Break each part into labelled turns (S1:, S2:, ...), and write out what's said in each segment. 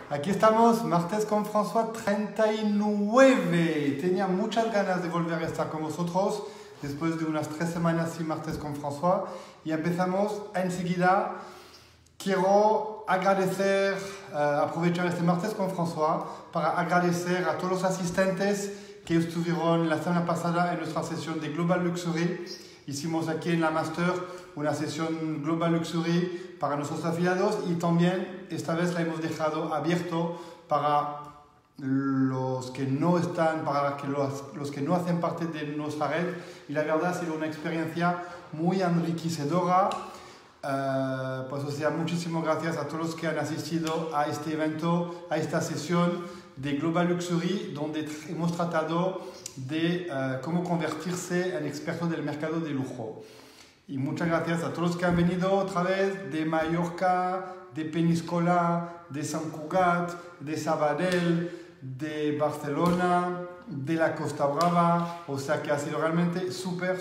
S1: Aquí estamos, martes con François 39. Tenía muchas ganas de volver a estar con vosotros después de unas 3 semanas sin martes con François y empezamos enseguida. Quiero agradecer, aprovechar este martes con François para agradecer a todos los asistentes que estuvieron la semana pasada en nuestra sesión de Global Luxury. Hicimos aquí en la Master una sesión Global Luxury para nuestros afiliados y también esta vez la hemos dejado abierto para los que no están, para que los que no hacen parte de nuestra red. Y la verdad ha sido una experiencia muy enriquecedora. Pues o sea, muchísimas gracias a todos los que han asistido a este evento, a esta sesión de Global Luxury, donde hemos tratado de cómo convertirse en experto del mercado de lujo. Y muchas gracias a todos los que han venido otra vez de Mallorca, de Peníscola, de Sant Cugat, de Sabadell, de Barcelona, de la Costa Brava. O sea que ha sido realmente súper.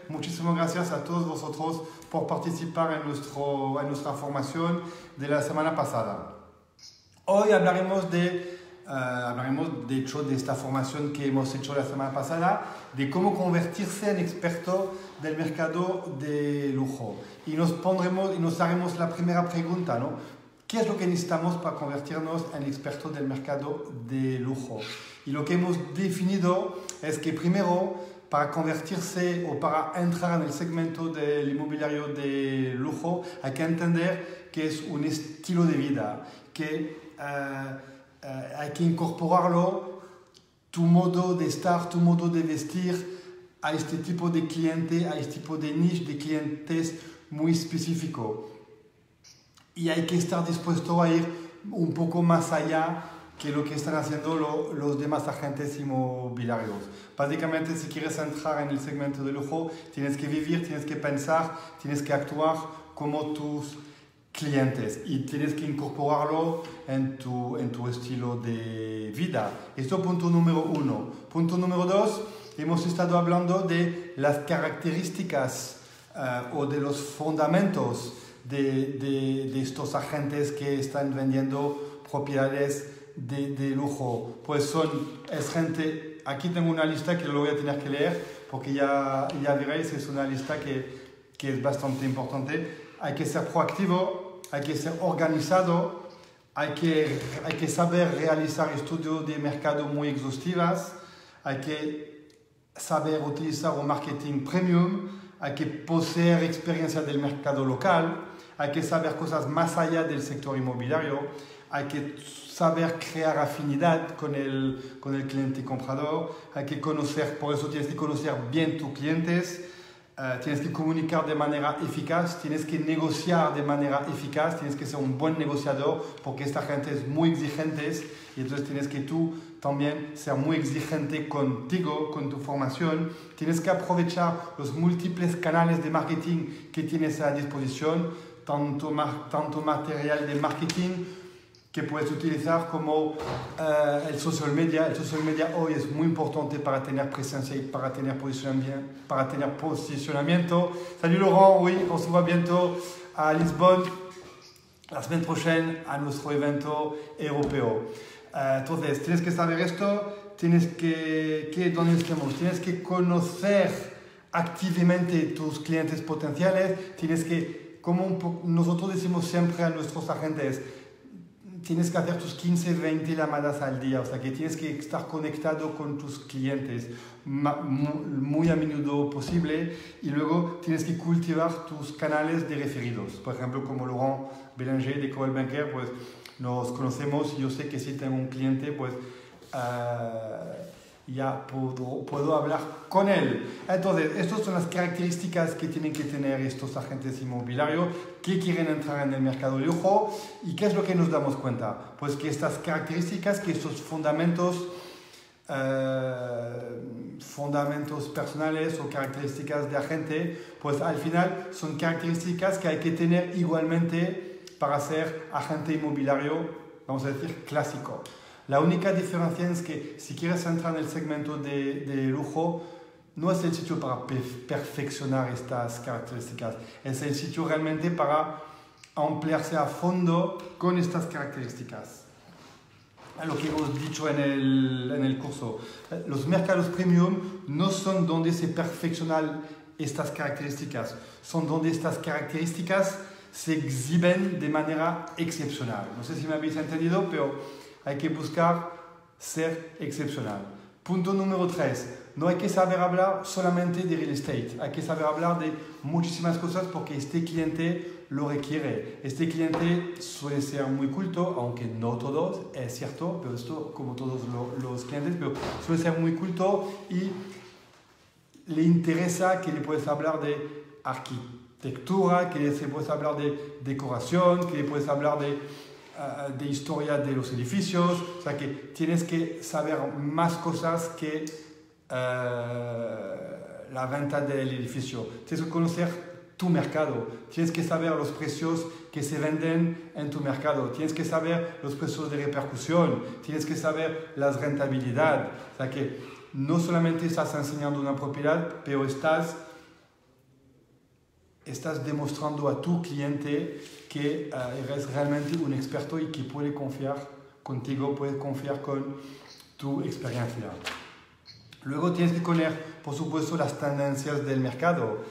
S1: Muchísimas gracias a todos vosotros por participar en nuestra formación de la semana pasada. Hoy hablaremos de hecho de esta formación que hemos hecho la semana pasada, de cómo convertirse en experto del mercado de lujo. Y nos haremos la primera pregunta, ¿no? ¿Qué es lo que necesitamos para convertirnos en experto del mercado de lujo? Y lo que hemos definido es que primero, para convertirse o para entrar en el segmento del inmobiliario de lujo, hay que entender que es un estilo de vida, que hay que incorporarlo, tu modo de estar, tu modo de vestir a este tipo de cliente, a este tipo de niche de clientes muy específico. Y hay que estar dispuesto a ir un poco más allá que lo que están haciendo los demás agentes inmobiliarios. Básicamente, si quieres entrar en el segmento de lujo, tienes que vivir, tienes que pensar, tienes que actuar como tus clientes y tienes que incorporarlo en tu estilo de vida. Esto es punto número 1. Punto número 2, hemos estado hablando de las características o de los fundamentos de estos agentes que están vendiendo propiedades de lujo. Pues es gente, aquí tengo una lista que lo voy a tener que leer porque ya veréis, es una lista que es bastante importante. Hay que ser proactivo, hay que ser organizado, hay que saber realizar estudios de mercado muy exhaustivas, hay que saber utilizar un marketing premium, hay que poseer experiencia del mercado local, hay que saber cosas más allá del sector inmobiliario, hay que saber crear afinidad con el cliente comprador, hay que conocer, por eso tienes que conocer bien tus clientes, tienes que comunicar de manera eficaz, tienes que negociar de manera eficaz, tienes que ser un buen negociador porque esta gente es muy exigente y entonces tienes que tú también ser muy exigente contigo, con tu formación. Tienes que aprovechar los múltiples canales de marketing que tienes a disposición, tanto material de marketing que puedes utilizar como el social media. El social media hoy es muy importante para tener presencia y para tener posicionamiento. Salut Laurent, oui, on se voit bientôt à Lisbonne, la semaine prochaine, a nuestro evento europeo. Entonces, tienes que saber esto, ¿dónde estamos? Tienes que conocer activamente tus clientes potenciales, tienes que, como nosotros decimos siempre a nuestros agentes, tienes que hacer tus 15, 20 llamadas al día, o sea que tienes que estar conectado con tus clientes muy a menudo posible y luego tienes que cultivar tus canales de referidos. Por ejemplo, como Laurent Bélanger de Coldwell Banker, pues nos conocemos y yo sé que si tengo un cliente, pues ya puedo hablar con él. Entonces, estas son las características que tienen que tener estos agentes inmobiliarios que quieren entrar en el mercado de lujo. ¿Y qué es lo que nos damos cuenta? Pues que estas características, que estos fundamentos personales o características de agente, pues al final son características que hay que tener igualmente para ser agente inmobiliario, vamos a decir, clásico. La única diferencia es que si quieres entrar en el segmento de lujo, no es el sitio para perfeccionar estas características, es el sitio realmente para ampliarse a fondo con estas características. lo que hemos dicho en el curso. Los mercados premium no son donde se perfeccionan estas características, son donde estas características se exhiben de manera excepcional. No sé si me habéis entendido, pero hay que buscar ser excepcional. Punto número 3. No hay que saber hablar solamente de real estate, hay que saber hablar de muchísimas cosas porque este cliente lo requiere. Este cliente suele ser muy culto, aunque no todos, es cierto, pero esto como todos los clientes, pero suele ser muy culto y le interesa que le puedes hablar de arquitectura, que le puedes hablar de decoración, que le puedes hablar de historia de los edificios, o sea que tienes que saber más cosas que la venta del edificio. Tienes que conocer tu mercado, tienes que saber los precios que se venden en tu mercado, tienes que saber los precios de repercusión, tienes que saber la rentabilidad. O sea que no solamente estás enseñando una propiedad, pero estás demostrando a tu cliente que eres realmente un experto y que puede confiar contigo, puede confiar con tu experiencia. Luego tienes que conocer, por supuesto, las tendencias del mercado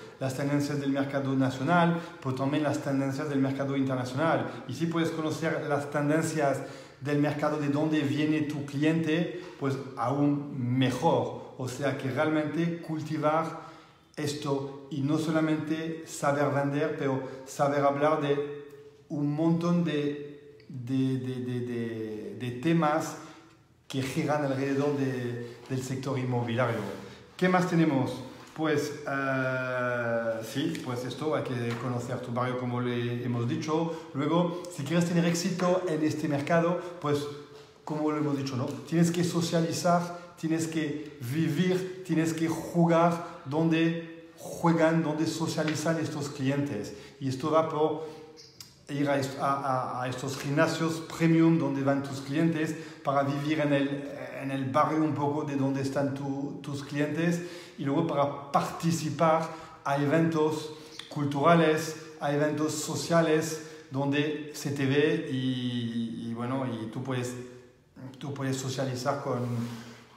S1: nacional, pero también las tendencias del mercado internacional. Y si puedes conocer las tendencias del mercado de donde viene tu cliente, pues aún mejor. O sea que realmente cultivar esto y no solamente saber vender, pero saber hablar de un montón de temas que giran alrededor del sector inmobiliario. ¿Qué más tenemos? Pues sí, pues esto, hay que conocer tu barrio como le hemos dicho. Luego, si quieres tener éxito en este mercado, pues como lo hemos dicho, ¿no? Tienes que socializar, tienes que vivir, tienes que jugar donde juegan, donde socializan estos clientes. Y esto va por ir a estos gimnasios premium donde van tus clientes para vivir en el barrio un poco de donde están tus clientes y luego para participar a eventos culturales, a eventos sociales donde se te ve y bueno, y tú puedes socializar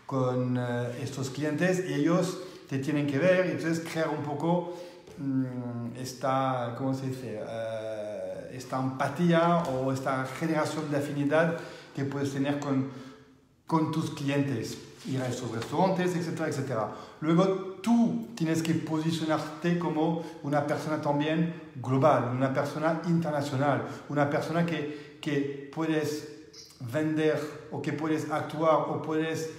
S1: con estos clientes y ellos te tienen que ver y entonces crear un poco esta, ¿cómo se dice? Esta empatía o esta generación de afinidad que puedes tener con tus clientes, ir a esos restaurantes, etcétera, etcétera. Luego tú tienes que posicionarte como una persona también global, una persona internacional, una persona que puedes vender o que puedes actuar o puedes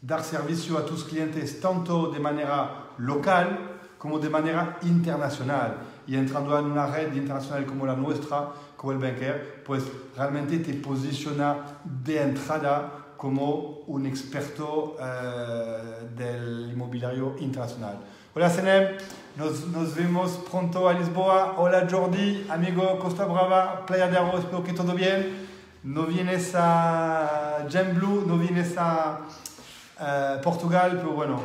S1: dar servicio a tus clientes tanto de manera local como de manera internacional. Y entrando en una red internacional como la nuestra, como el Banker, pues realmente te posiciona de entrada como un experto del inmobiliario internacional. Hola Senem, nos vemos pronto a Lisboa. Hola Jordi, amigo Costa Brava, Playa de Aro, espero que todo bien. No vienes a Gem Blue, no vienes a Portugal, pero bueno,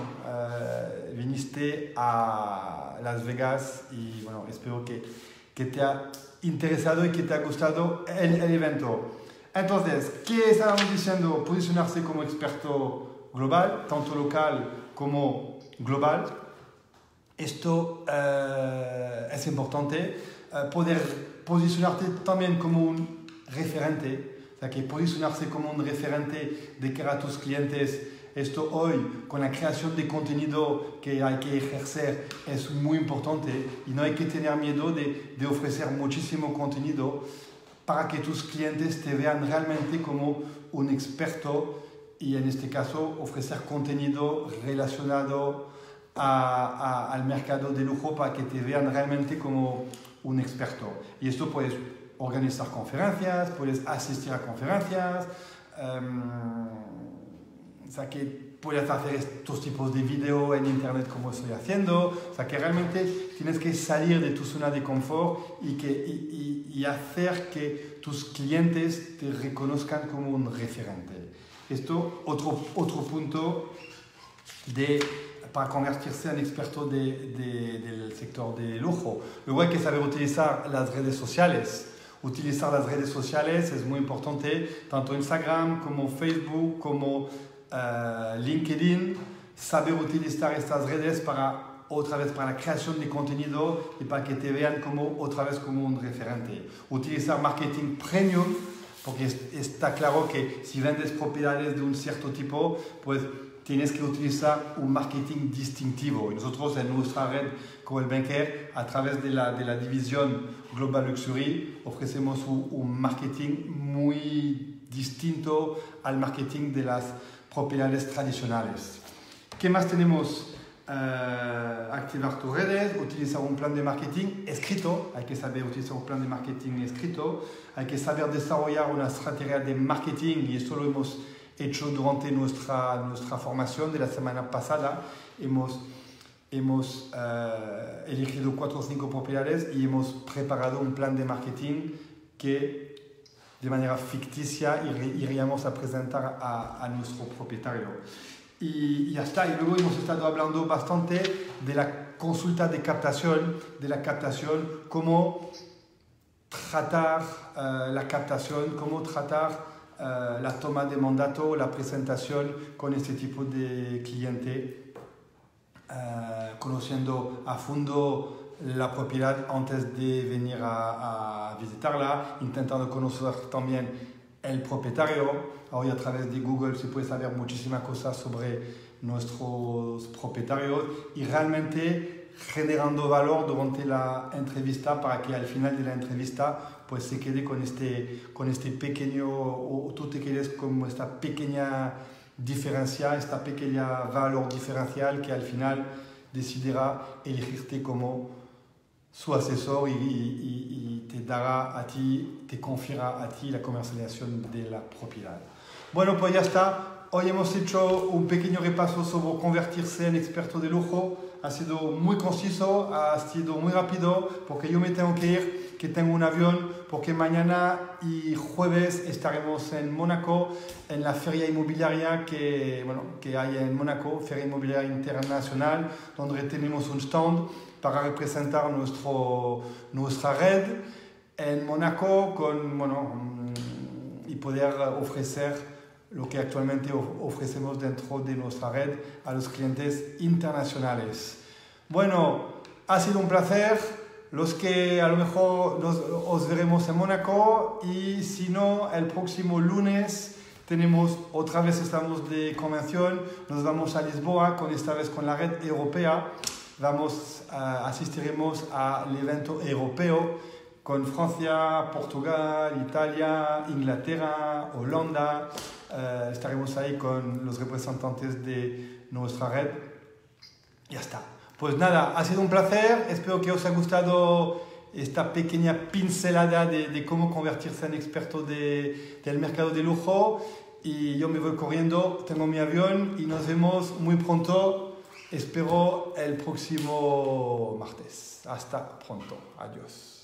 S1: viniste a Las Vegas y bueno, espero que te ha interesado y que te ha gustado el evento. Entonces, ¿qué estábamos diciendo? Posicionarse como experto global, tanto local como global. Esto es importante. Poder posicionarte también como un referente, o sea, que posicionarse como un referente de cara a tus clientes. Esto hoy, con la creación de contenido que hay que ejercer, es muy importante y no hay que tener miedo de ofrecer muchísimo contenido para que tus clientes te vean realmente como un experto y en este caso ofrecer contenido relacionado al mercado de lujo para que te vean realmente como un experto. Y esto puedes organizar conferencias, puedes asistir a conferencias, o sea que puedes hacer estos tipos de vídeos en internet como estoy haciendo. O sea que realmente tienes que salir de tu zona de confort y hacer que tus clientes te reconozcan como un referente. Esto otro punto para convertirse en experto del sector de lujo. Luego hay que saber utilizar las redes sociales. Utilizar las redes sociales es muy importante, tanto Instagram como Facebook, como LinkedIn. Saber utilizar estas redes para otra vez para la creación de contenido y para que te vean como otra vez como un referente. Utilizar marketing premium, porque está claro que si vendes propiedades de un cierto tipo, pues tienes que utilizar un marketing distintivo. Y nosotros en nuestra red Coldbanker, a través de la división Global Luxury, ofrecemos un marketing muy distinto al marketing de las propiedades tradicionales. ¿Qué más tenemos? Activar tus redes, utilizar un plan de marketing escrito, hay que saber utilizar un plan de marketing escrito, hay que saber desarrollar una estrategia de marketing y esto lo hemos hecho durante nuestra formación de la semana pasada. Hemos elegido 4 o 5 propiedades y hemos preparado un plan de marketing que de manera ficticia iríamos a presentar a nuestro propietario. Y ya está. Y luego hemos estado hablando bastante de la consulta de captación, cómo tratar la captación, cómo tratar la toma de mandato, la presentación con este tipo de cliente, conociendo a fondo la propiedad antes de venir a visitarla, intentando conocer también el propietario. Hoy a través de Google se puede saber muchísimas cosas sobre nuestros propietarios y realmente generando valor durante la entrevista para que al final de la entrevista pues se quede con este pequeño, o tú te quedes con esta pequeña diferencia, esta pequeña valor diferencial que al final decidirá elegirte como su asesor y te dará a ti, te confiará a ti la comercialización de la propiedad. Bueno, pues ya está. Hoy hemos hecho un pequeño repaso sobre convertirse en experto de lujo. Ha sido muy conciso, ha sido muy rápido, porque yo me tengo que ir, que tengo un avión, porque mañana y jueves estaremos en Mónaco, en la feria inmobiliaria que hay en Mónaco, Feria Inmobiliaria Internacional, donde tenemos un stand para representar nuestra red en Mónaco y poder ofrecer lo que actualmente ofrecemos dentro de nuestra red a los clientes internacionales. Bueno, ha sido un placer. Los que a lo mejor os veremos en Mónaco y si no, el próximo lunes otra vez estamos de convención, nos vamos a Lisboa, esta vez con la red europea. Asistiremos al evento europeo con Francia, Portugal, Italia, Inglaterra, Holanda. Estaremos ahí con los representantes de nuestra red. Ya está. Pues nada, ha sido un placer. Espero que os haya gustado esta pequeña pincelada de cómo convertirse en experto del mercado de lujo. Y yo me voy corriendo, tengo mi avión y nos vemos muy pronto. Espero el próximo martes. Hasta pronto. Adiós.